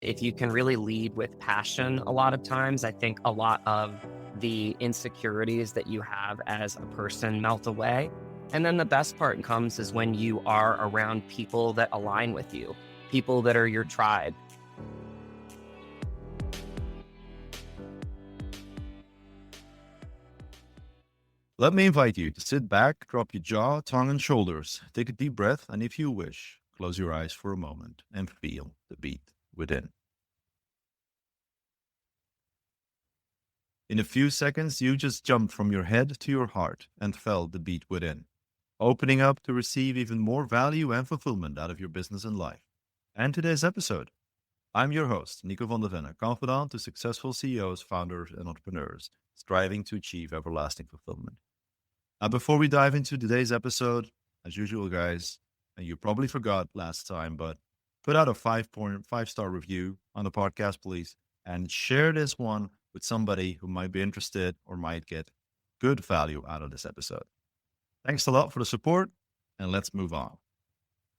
If you can really lead with passion, a lot of times, I think a lot of the insecurities that you have as a person melt away. And then the best part comes is when you are around people that align with you, people that are your tribe. Let me invite you to sit back, drop your jaw, tongue, and shoulders. Take a deep breath, and if you wish, close your eyes for a moment and feel the beat within. In a few seconds, you just jumped from your head to your heart and felt the beat within, opening up to receive even more value and fulfillment out of your business and life. And today's episode, I'm your host, Nico van der Venne, confidant to successful CEOs, founders, and entrepreneurs striving to achieve everlasting fulfillment. Now, before we dive into today's episode, as usual, guys, and you probably forgot last time, but put out a 5.5 star review on the podcast, please, and share this one with somebody who might be interested or might get good value out of this episode. Thanks a lot for the support, and let's move on.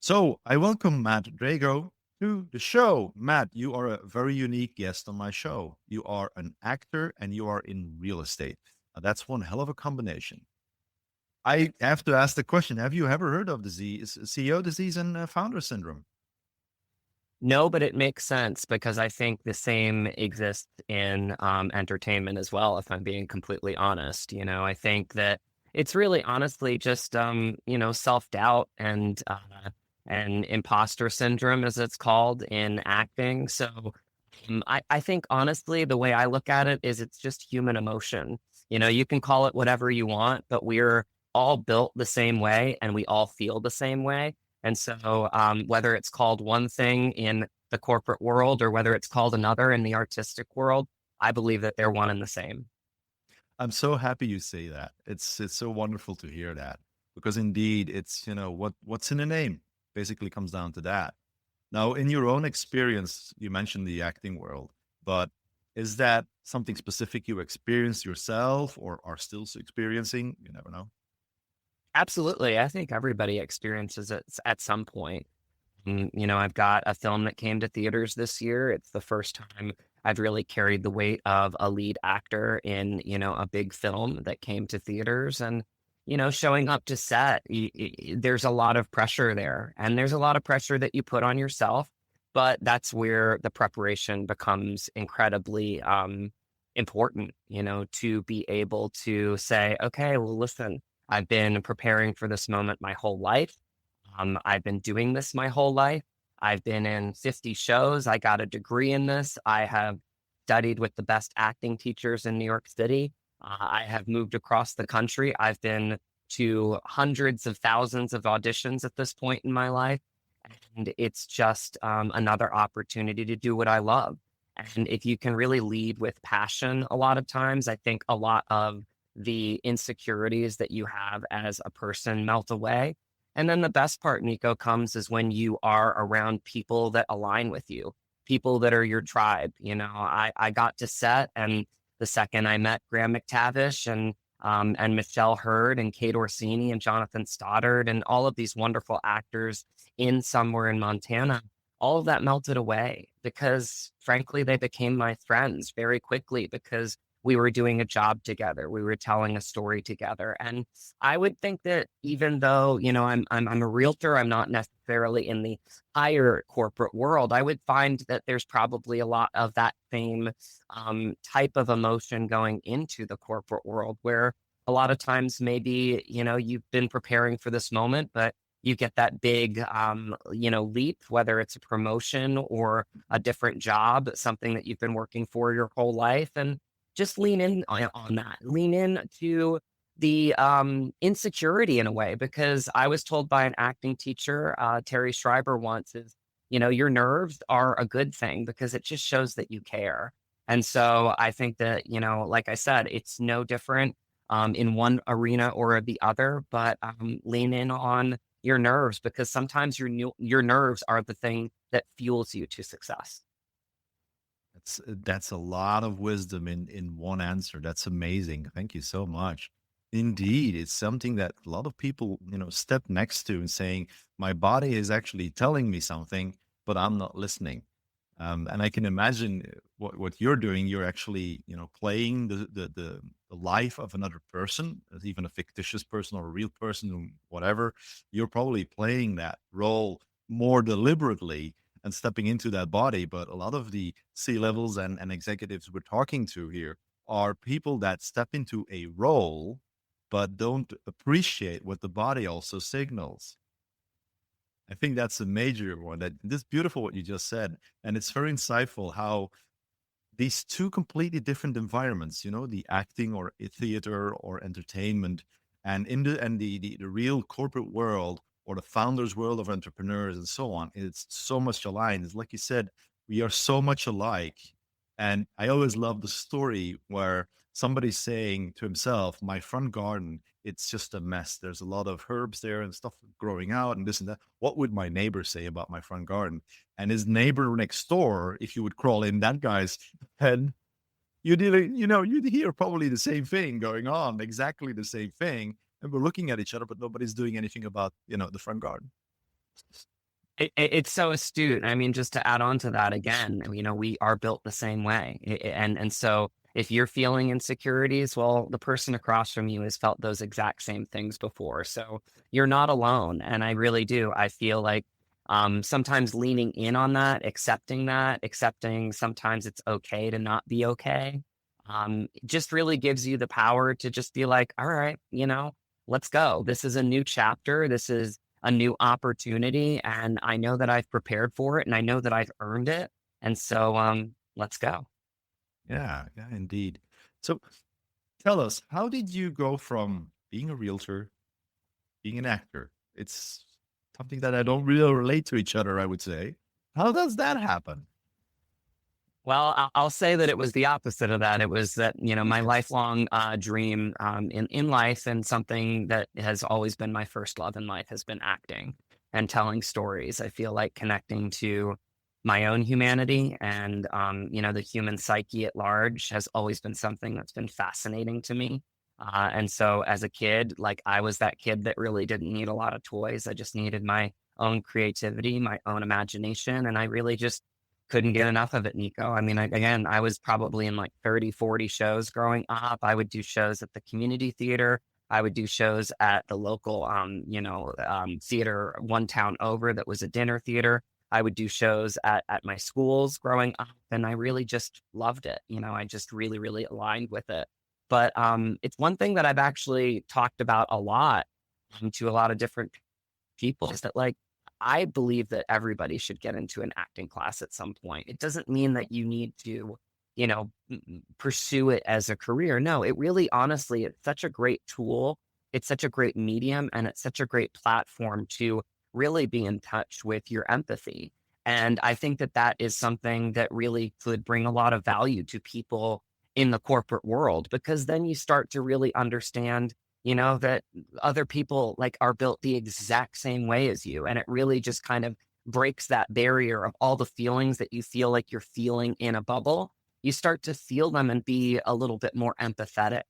So, I welcome Matt Drago to the show. Matt, you are a very unique guest on my show. You are an actor and you are in real estate. Now, that's one hell of a combination. I have to ask the question, have you ever heard of CEO disease and founder syndrome? No, but it makes sense because I think the same exists in entertainment as well, if I'm being completely honest. I think that it's really honestly just, self-doubt and imposter syndrome, as it's called in acting. So I think honestly, the way I look at it is it's just human emotion. You can call it whatever you want, but we're all built the same way and we all feel the same way. And so, whether it's called one thing in the corporate world or whether it's called another in the artistic world, I believe that they're one and the same. I'm so happy you say that. It's so wonderful to hear that because indeed it's, what's in a name basically comes down to that. Now, in your own experience, you mentioned the acting world, but is that something specific you experienced yourself or are still experiencing? You never know. Absolutely. I think everybody experiences it at some point. I've got a film that came to theaters this year. It's the first time I've really carried the weight of a lead actor in, a big film that came to theaters. And, showing up to set, there's a lot of pressure there. And there's a lot of pressure that you put on yourself. But that's where the preparation becomes incredibly important, to be able to say, okay, well, listen, I've been preparing for this moment my whole life. I've been doing this my whole life. I've been in 50 shows. I got a degree in this. I have studied with the best acting teachers in New York City. I have moved across the country. I've been to hundreds of thousands of auditions at this point in my life. And it's just another opportunity to do what I love. And if you can really lead with passion, a lot of times, I think a lot of the insecurities that you have as a person melt away. And then the best part, Nico, comes is when you are around people that align with you, people that are your tribe. I got to set, and the second I met Graham McTavish and Michelle Hurd and Kate Orsini and Jonathan Stoddard and all of these wonderful actors in somewhere in Montana, all of that melted away because, frankly, they became my friends very quickly because we were doing a job together. We were telling a story together. And I would think that even though, I'm a realtor, I'm not necessarily in the higher corporate world, I would find that there's probably a lot of that same type of emotion going into the corporate world where a lot of times maybe, you've been preparing for this moment, but you get that big, leap, whether it's a promotion or a different job, something that you've been working for your whole life. And just lean in on that. Lean in to the insecurity in a way, because I was told by an acting teacher, Terry Schreiber once, is, your nerves are a good thing because it just shows that you care. And so I think that, like I said, it's no different in one arena or the other, but lean in on your nerves because sometimes your nerves are the thing that fuels you to success. That's a lot of wisdom in one answer. That's amazing. Thank you so much. Indeed, it's something that a lot of people, step next to and saying, my body is actually telling me something, but I'm not listening. And I can imagine what you're doing. You're actually, playing the life of another person, even a fictitious person or a real person, whatever. You're probably playing that role more deliberately and stepping into that body. But a lot of the C-levels and executives we're talking to here are people that step into a role, but don't appreciate what the body also signals. I think that's a major one. That this beautiful what you just said, and it's very insightful how these two completely different environments, the acting or theater or entertainment, and in the real corporate world or the founders world of entrepreneurs and so on, it's so much aligned. It's like you said, we are so much alike. And I always love the story where somebody's saying to himself, my front garden, it's just a mess. There's a lot of herbs there and stuff growing out and this and that. What would my neighbor say about my front garden? And his neighbor next door, if you would crawl in that guy's head, you'd hear probably the same thing going on, exactly the same thing. And we're looking at each other, but nobody's doing anything about, the front garden. It's so astute. I mean, just to add on to that again, we are built the same way. And so if you're feeling insecurities, well, the person across from you has felt those exact same things before. So you're not alone. And I really do. I feel like sometimes leaning in on that, accepting sometimes it's okay to not be okay, just really gives you the power to just be like, all right, let's go. This is a new chapter. This is a new opportunity, and I know that I've prepared for it, and I know that I've earned it. And so, let's go. Yeah, yeah, indeed. So tell us, how did you go from being a realtor, being an actor? It's something that I don't really relate to each other, I would say. How does that happen? Well, I'll say that it was the opposite of that. It was that, my lifelong dream in life, and something that has always been my first love in life, has been acting and telling stories. I feel like connecting to my own humanity and, the human psyche at large has always been something that's been fascinating to me. And so as a kid, like, I was that kid that really didn't need a lot of toys. I just needed my own creativity, my own imagination. And I really just couldn't get enough of it, Nico. I mean, again, I was probably in like 30, 40 shows growing up. I would do shows at the community theater. I would do shows at the local, theater one town over that was a dinner theater. I would do shows at my schools growing up, and I really just loved it. I just really, really aligned with it. But it's one thing that I've actually talked about a lot, to a lot of different people, is that, like, I believe that everybody should get into an acting class at some point. It doesn't mean that you need to, pursue it as a career. No, it really, honestly, it's such a great tool. It's such a great medium, and it's such a great platform to really be in touch with your empathy. And I think that that is something that really could bring a lot of value to people in the corporate world, because then you start to really understand, that other people, like, are built the exact same way as you. And it really just kind of breaks that barrier of all the feelings that you feel like you're feeling in a bubble. You start to feel them and be a little bit more empathetic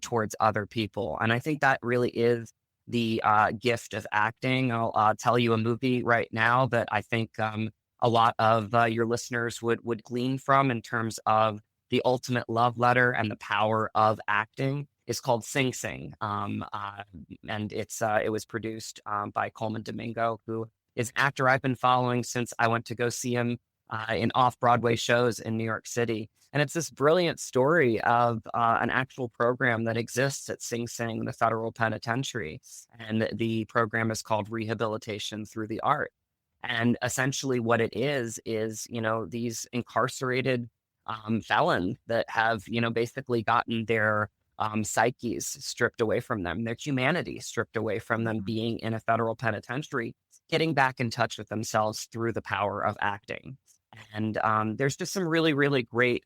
towards other people. And I think that really is the gift of acting. I'll tell you a movie right now that I think a lot of your listeners would glean from in terms of the ultimate love letter and the power of acting. Is called Sing Sing, and it was produced by Coleman Domingo, who is an actor I've been following since I went to go see him in off-Broadway shows in New York City. And it's this brilliant story of an actual program that exists at Sing Sing, the federal penitentiary. And the program is called Rehabilitation Through the Art. And essentially what it is, these incarcerated felons that have, basically gotten their psyches stripped away from them, their humanity stripped away from them, being in a federal penitentiary, getting back in touch with themselves through the power of acting. And there's just some really, really great,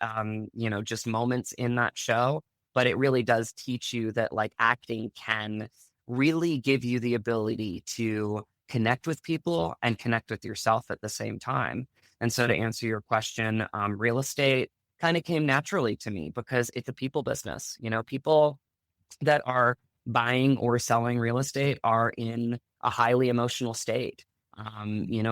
just moments in that show. But it really does teach you that, like, acting can really give you the ability to connect with people and connect with yourself at the same time. And so, to answer your question, real estate kind of came naturally to me because it's a people business. People that are buying or selling real estate are in a highly emotional state,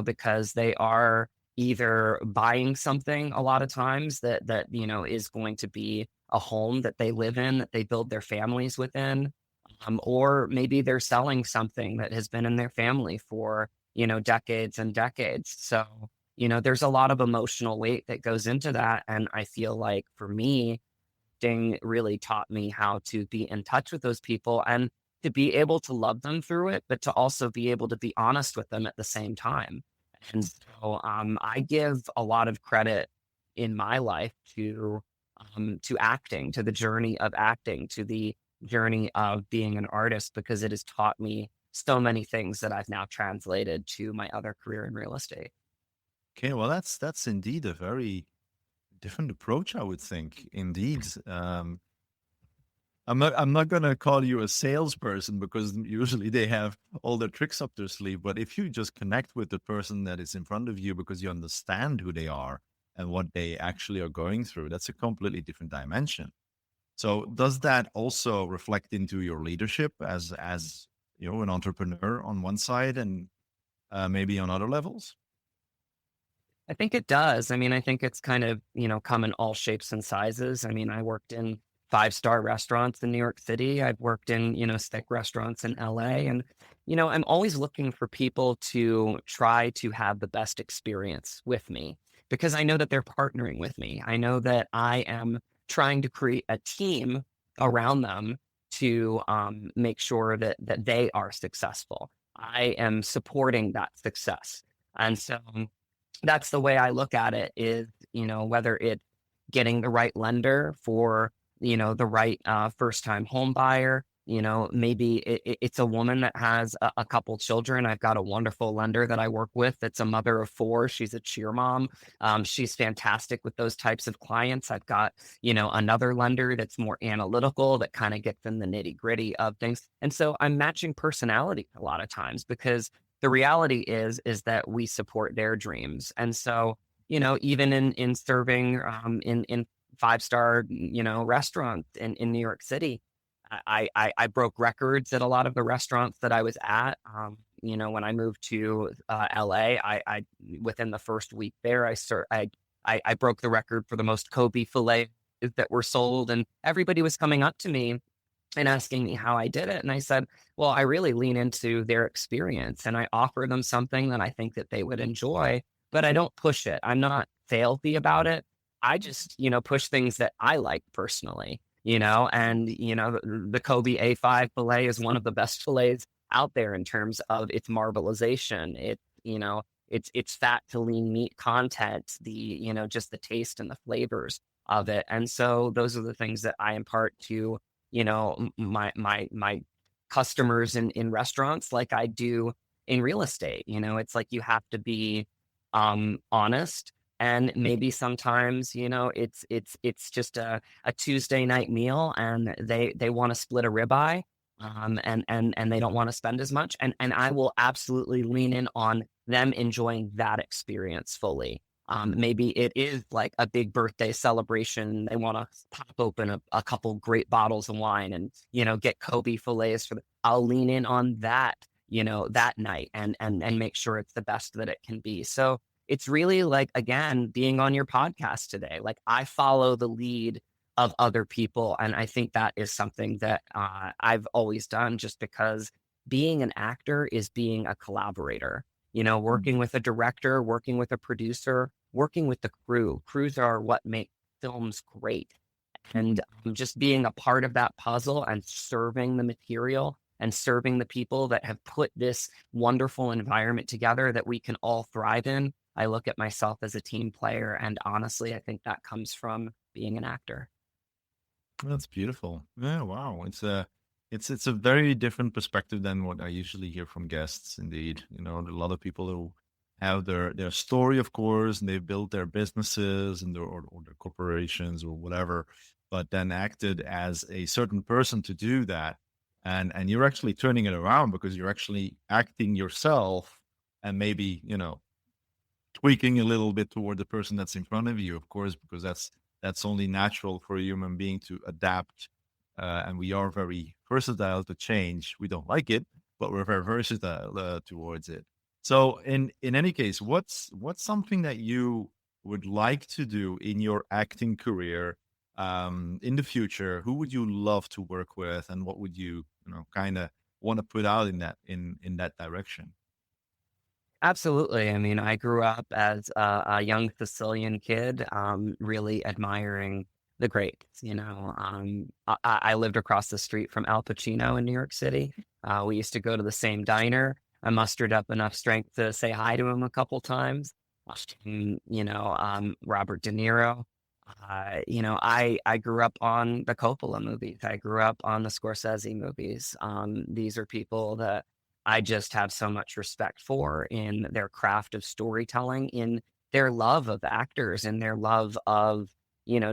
because they are either buying something a lot of times that is going to be a home that they live in, that they build their families within, or maybe they're selling something that has been in their family for, decades and decades. So, there's a lot of emotional weight that goes into that. And I feel like for me, Ding really taught me how to be in touch with those people and to be able to love them through it, but to also be able to be honest with them at the same time. And so I give a lot of credit in my life to acting, to the journey of acting, to the journey of being an artist, because it has taught me so many things that I've now translated to my other career in real estate. Okay, well, that's indeed a very different approach, I would think. Indeed, I'm not gonna call you a salesperson because usually they have all their tricks up their sleeve. But if you just connect with the person that is in front of you because you understand who they are and what they actually are going through, that's a completely different dimension. So does that also reflect into your leadership as an entrepreneur on one side and maybe on other levels? I think it does. I mean, I think it's kind of, come in all shapes and sizes. I mean, I worked in five-star restaurants in New York City. I've worked in, stick restaurants in LA. And, I'm always looking for people to try to have the best experience with me because I know that they're partnering with me. I know that I am trying to create a team around them to make sure that they are successful. I am supporting that success. And so that's the way I look at it is, whether it's getting the right lender for, the right first time home buyer, maybe it's a woman that has a couple children. I've got a wonderful lender that I work with that's a mother of four. She's a cheer mom. She's fantastic with those types of clients. I've got, another lender that's more analytical that kind of gets in the nitty gritty of things. And so I'm matching personality a lot of times because the reality is that we support their dreams. And so, even in serving in five-star, restaurants in New York City, I broke records at a lot of the restaurants that I was at. When I moved to LA, I within the first week there, I broke the record for the most Kobe fillet that were sold, and everybody was coming up to me and asking me how I did it. And I said, well, I really lean into their experience and I offer them something that I think that they would enjoy, but I don't push it. I'm not salesy about it. I just, push things that I like personally, and, the Kobe A5 fillet is one of the best fillets out there in terms of its marbleization. It's fat to lean meat content, just the taste and the flavors of it. And so those are the things that I impart to my customers in restaurants like I do in real estate. It's like you have to be honest. And maybe sometimes, it's just a Tuesday night meal and they want to split a ribeye. And they don't want to spend as much. And I will absolutely lean in on them enjoying that experience fully. Maybe it is like a big birthday celebration. They want to pop open a couple great bottles of wine and, get Kobe fillets I'll lean in on that, that night and make sure it's the best that it can be. So it's really like, again, being on your podcast today, like I follow the lead of other people. And I think that is something that I've always done just because being an actor is being a collaborator, working with a director, working with a producer, working with the crew. Crews are what make films great. And just being a part of that puzzle and serving the material and serving the people that have put this wonderful environment together that we can all thrive in. I look at myself as a team player. And honestly, I think that comes from being an actor. That's beautiful. Yeah, wow. It's a very different perspective than what I usually hear from guests. Indeed, a lot of people who have their story, of course, and they've built their businesses and or their corporations or whatever, but then acted as a certain person to do that. And you're actually turning it around because you're actually acting yourself and maybe, tweaking a little bit toward the person that's in front of you, of course, because that's only natural for a human being to adapt. And we are very versatile to change. We don't like it, but we're very versatile towards it. So in any case, what's something that you would like to do in your acting career in the future? Who would you love to work with, and what would you know kind of want to put out in that in that direction? Absolutely. I mean, I grew up as a young Sicilian kid, really admiring the greats. I lived across the street from Al Pacino in New York City. We used to go to the same diner. I mustered up enough strength to say hi to him a couple times. Robert De Niro. I grew up on the Coppola movies. I grew up on the Scorsese movies. These are people that I just have so much respect for in their craft of storytelling, in their love of actors, and their love of,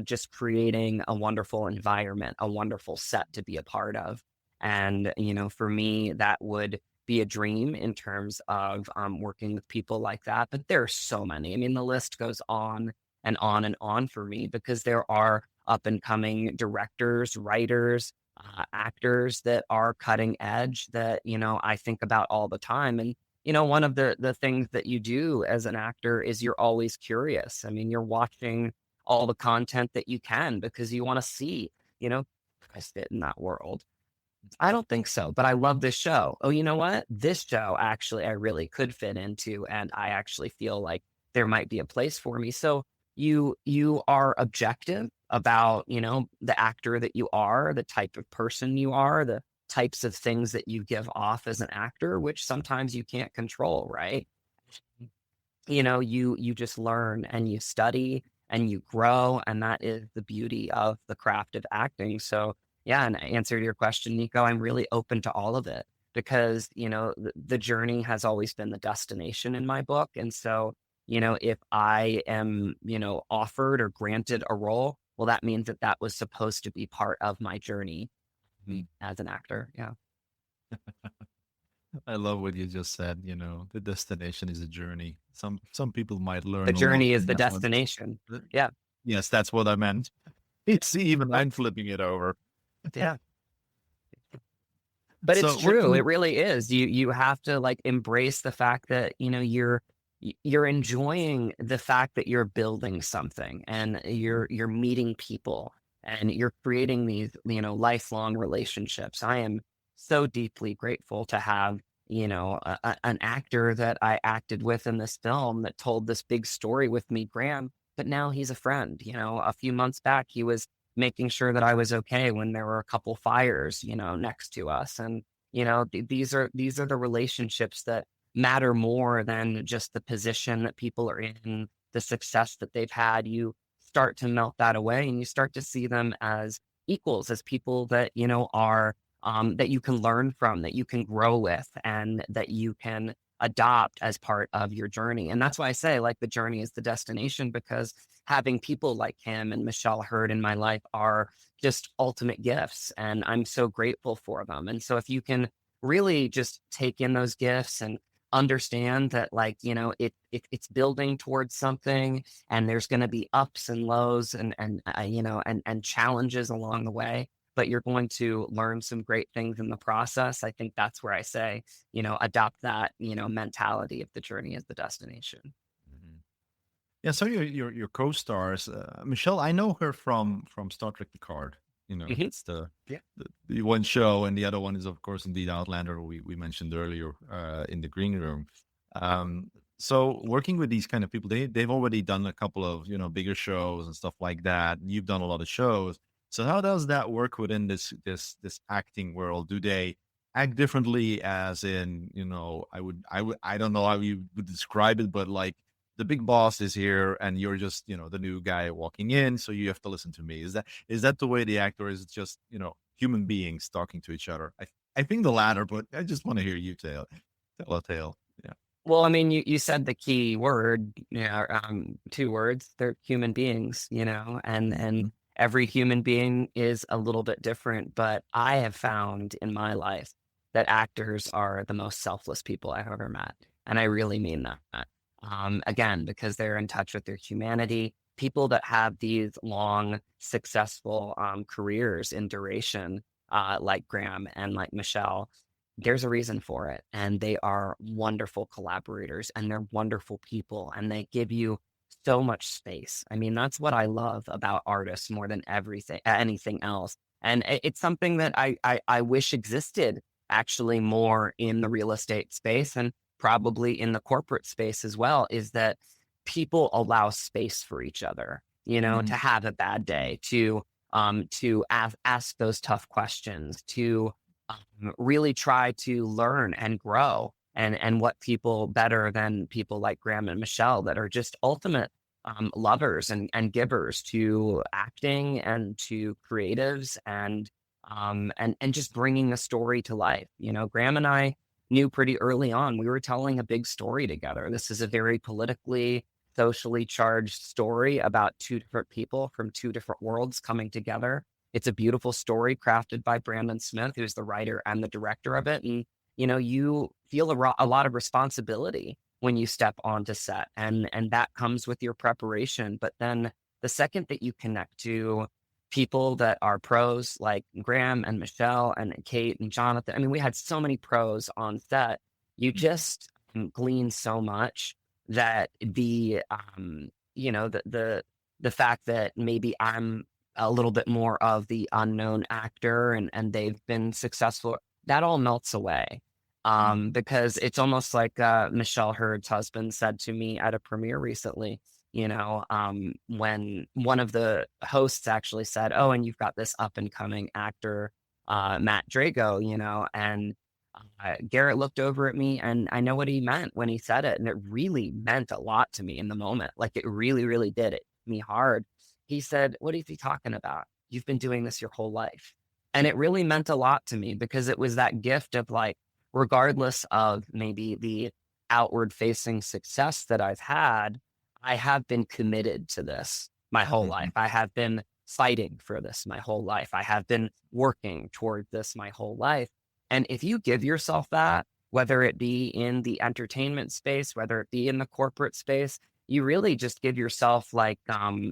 just creating a wonderful environment, a wonderful set to be a part of. And, for me, that would be a dream in terms of working with people like that. But there are so many. I mean, the list goes on and on and on for me because there are up and coming directors, writers, actors that are cutting edge that, I think about all the time. And, one of the things that you do as an actor is you're always curious. I mean, you're watching all the content that you can because you want to see, you know, "Can I fit in that world? I don't think so, but I love this show. Oh, you know what? This show actually I really could fit into, and I actually feel like there might be a place for me." So you are objective about, the actor that you are, the type of person you are, the types of things that you give off as an actor, which sometimes you can't control, right? You just learn and you study and you grow, and that is the beauty of the craft of acting. So, yeah, and answer to your question, Nico, I'm really open to all of it because, the journey has always been the destination in my book. And so, if I am, offered or granted a role, well, that means that that was supposed to be part of my journey as an actor. Yeah. I love what you just said. You know, the destination is a journey. Some people might The learn a lot journey is from the that one. destination. Th- Yeah. Yes, that's what I meant. It's even I'm flipping it over. Yeah. But it's So true, working. it really is. You have to, like, embrace the fact that, you're enjoying the fact that you're building something and you're meeting people and you're creating these, lifelong relationships. I am so deeply grateful to have, an actor that I acted with in this film that told this big story with me, Graham, but now he's a friend. A few months back, he was making sure that I was okay when there were a couple fires, next to us. And, these are the relationships that matter more than just the position that people are in, the success that they've had. You start to melt that away and you start to see them as equals, as people that, are that you can learn from, that you can grow with, and that you can adopt as part of your journey. And that's why I say, like, the journey is the destination because having people like him and Michelle Hurd in my life are just ultimate gifts. And I'm so grateful for them. And so if you can really just take in those gifts and understand that, like, it's building towards something, and there's going to be ups and lows and challenges along the way, but you're going to learn some great things in the process. I think that's where I say, adopt that, mentality of the journey as the destination. Mhm. Yeah, so your co-stars, Michelle, I know her from Star Trek Picard. You know, Mhm. it's the, Yeah. the one show, and the other one is of course indeed Outlander. We mentioned earlier in the green room. Um, so working with these kind of people, they've already done a couple of bigger shows and stuff like that. You've done a lot of shows. So how does that work within this acting world? Do they act differently? As in, I don't know how you would describe it, but like the big boss is here and you're just the new guy walking in, so you have to listen to me. Is that the way the actor is? It's just human beings talking to each other? I think the latter, but I just want to hear you tell a tale. Yeah. Well, I mean, you said the key word, two words. They're human beings, and Mhm. every human being is a little bit different. But I have found in my life that actors are the most selfless people I've ever met, and I really mean that. Again, because they're in touch with their humanity. People that have these long, successful careers in duration, like Graham and like Michelle, there's a reason for it. And they are wonderful collaborators and they're wonderful people and they give you so much space. I mean, that's what I love about artists more than anything else. And it's something that I wish existed actually more in the real estate space and probably in the corporate space as well, is that people allow space for each other, to Mhm. have a bad day, to ask those tough questions, to really try to learn and grow. And what people better than people like Graham and Michelle that are just ultimate lovers and givers to acting and to creatives and just bringing the story to life. Graham and I knew pretty early on we were telling a big story together. This is a very politically, socially charged story about two different people from two different worlds coming together. It's a beautiful story crafted by Brandon Smith, who's the writer and the director of it. And, you feel a lot of responsibility when you step onto set and that comes with your preparation. But then the second that you connect to people that are pros like Graham and Michelle and Kate and Jonathan, I mean, we had so many pros on set. You just glean so much that the fact that maybe I'm a little bit more of the unknown actor and they've been successful, that all melts away. Mhm. Because it's almost like Michelle Hurd's husband said to me at a premiere recently, when one of the hosts actually said, "Oh, and you've got this up and coming actor, Matt Drago," and Garrett looked over at me and I know what he meant when he said it. And it really meant a lot to me in the moment. Like it really, really did it hit me hard. He said, "What is he talking about? You've been doing this your whole life." And it really meant a lot to me because it was that gift of like, regardless of maybe the outward facing success that I've had, I have been committed to this my whole life. Mhm. I have been fighting for this my whole life. I have been working toward this my whole life. And if you give yourself that, whether it be in the entertainment space, whether it be in the corporate space, you really just give yourself like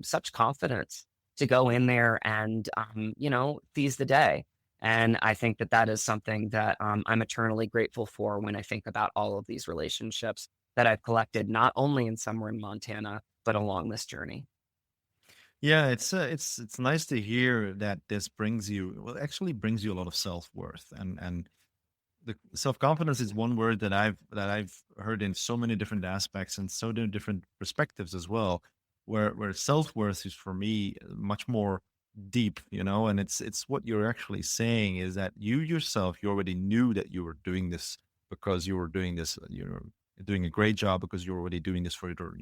such confidence to go in there and seize the day. And I think that that is something that I'm eternally grateful for when I think about all of these relationships that I've collected, not only in Summer in Montana, but along this journey. Yeah, it's nice to hear that this brings you, well, actually brings you a lot of self-worth. And the self-confidence is one word that I've heard in so many different aspects and so many different perspectives as well, where self-worth is for me much more deep, and it's what you're actually saying is that you yourself, you already knew that you were doing this because you were doing this, you're doing a great job because you're already doing this for your,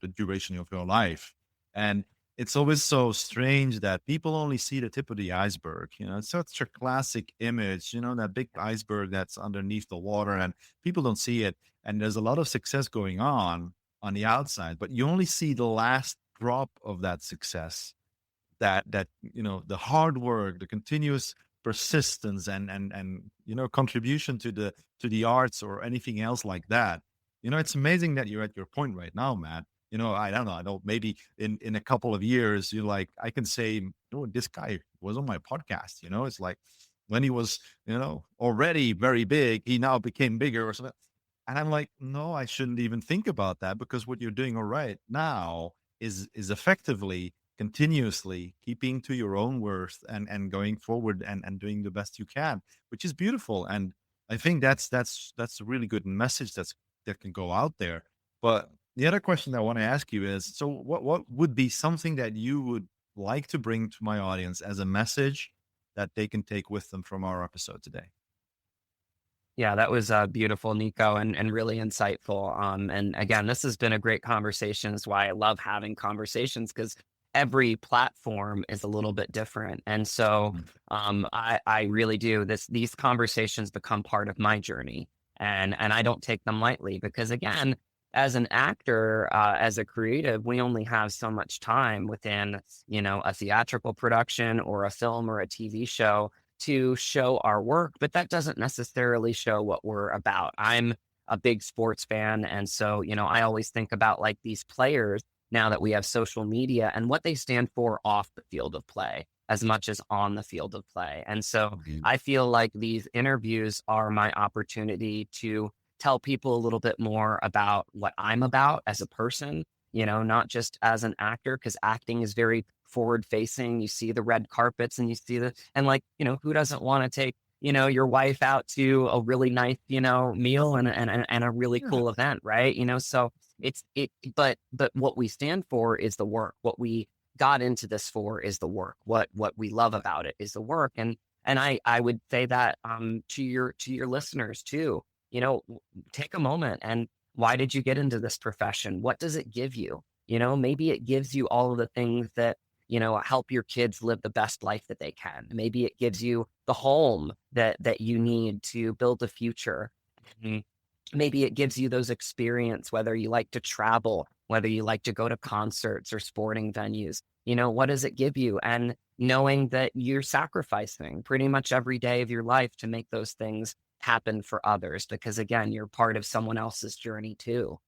the duration of your life. And it's always so strange that people only see the tip of the iceberg. It's such a classic image, that big iceberg that's underneath the water and people don't see it. And there's a lot of success going on the outside, but you only see the last drop of that success, that the hard work, the continuous persistence and contribution to the arts or anything else like that. It's amazing that you're at your point right now, Matt. I don't know, maybe in a couple of years you're like, I can say, oh, this guy was on my podcast. It's like when he was already very big, he now became bigger or something. And I'm like, no, I shouldn't even think about that, because what you're doing all right now is effectively continuously keeping to your own worth and going forward and doing the best you can, which is beautiful. And I think that's a really good message that can go out there. But the other question I want to ask you is, so what would be something that you would like to bring to my audience as a message that they can take with them from our episode today? Yeah, that was beautiful, Nico, and really insightful. And again, this has been a great conversation. Is why I love having conversations because every platform is a little bit different. And so Mm. I really do these conversations become part of my journey, and I don't take them lightly because again, as an actor, as a creative, we only have so much time within a theatrical production or a film or a TV show to show our work, but that doesn't necessarily show what we're about. I'm a big sports fan. And so, I always think about like these players now that we have social media and what they stand for off the field of play. as much as on the field of play. And so Indeed. I feel like these interviews are my opportunity to tell people a little bit more about what I'm about as a person, not just as an actor, because acting is very forward facing. You see the red carpets and you see and like, who doesn't want to take, your wife out to a really nice, meal and a really Yeah. cool event, right? So but what we stand for is the work. What we got into this for is the work. What we love about it is the work. And I would say that to your listeners too, take a moment and why did you get into this profession? What does it give you? Maybe it gives you all of the things that, help your kids live the best life that they can. Maybe it gives you the home that you need to build a future. Mhm. Maybe it gives you those experience, whether you like to travel, whether you like to go to concerts or sporting venues. What does it give you? And knowing that you're sacrificing pretty much every day of your life to make those things happen for others, because again, you're part of someone else's journey too.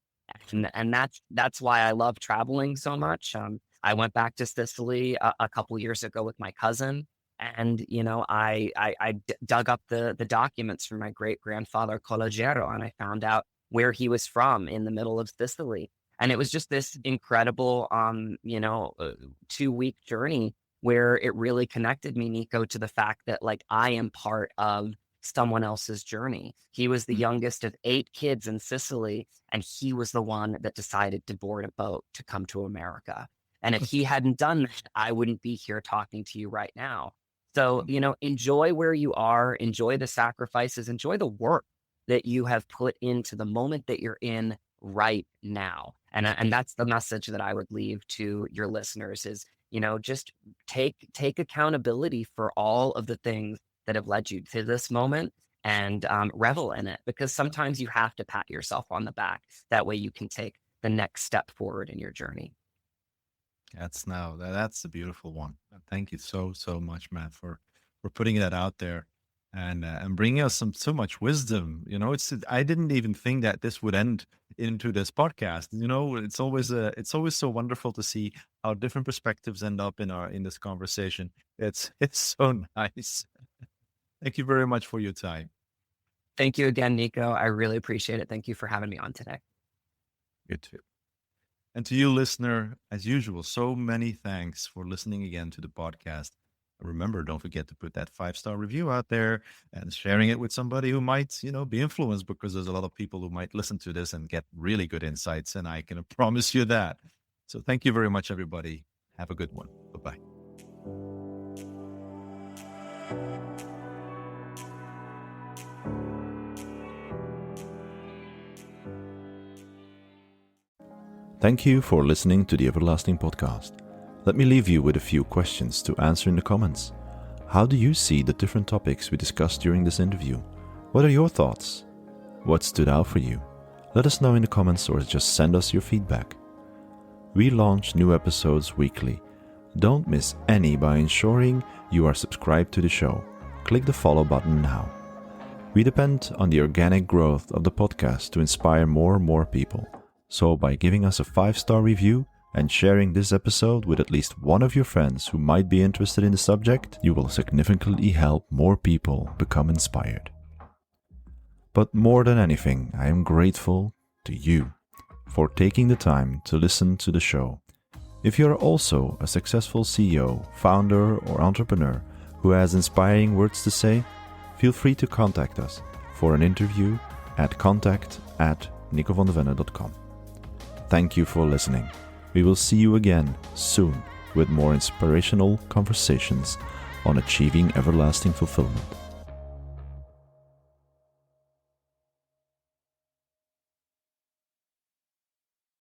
And that's why I love traveling so much. I went back to Sicily a couple years ago with my cousin, and I dug up the documents from my great grandfather Collegiero, and I found out where he was from in the middle of Sicily, and it was just this incredible 2-week journey where it really connected me, Nico, to the fact that like I am part of someone else's journey. He was the youngest of 8 kids in Sicily, and he was the one that decided to board a boat to come to America. And if he hadn't done that, I wouldn't be here talking to you right now. So, enjoy where you are, enjoy the sacrifices, enjoy the work that you have put into the moment that you're in right now. And that's the message that I would leave to your listeners is, just take accountability for all of the things that have led you to this moment and revel in it, because sometimes you have to pat yourself on the back. That way you can take the next step forward in your journey. That's a beautiful one. Thank you so much, Matt, for putting that out there and bringing us so much wisdom. I didn't even think that this would end into this podcast. It's always so wonderful to see how different perspectives end up in this conversation. It's so nice. Thank you very much for your time. Thank you again, Nico. I really appreciate it. Thank you for having me on today. You too. And to you, listener, as usual, so many thanks for listening again to the podcast. Remember, don't forget to put that 5-star review out there and sharing it with somebody who might, be influenced, because there's a lot of people who might listen to this and get really good insights. And I can promise you that. So thank you very much, everybody. Have a good one. Bye-bye. Thank you for listening to the Everlasting Podcast. Let me leave you with a few questions to answer in the comments. How do you see the different topics we discussed during this interview? What are your thoughts? What stood out for you? Let us know in the comments or just send us your feedback. We launch new episodes weekly. Don't miss any by ensuring you are subscribed to the show. Click the follow button now. We depend on the organic growth of the podcast to inspire more and more people. So by giving us a 5-star review and sharing this episode with at least one of your friends who might be interested in the subject, you will significantly help more people become inspired. But more than anything, I am grateful to you for taking the time to listen to the show. If you are also a successful CEO, founder, or entrepreneur who has inspiring words to say, feel free to contact us for an interview at contact@nicovandevenne.com. Thank you for listening. We will see you again soon with more inspirational conversations on achieving everlasting fulfillment.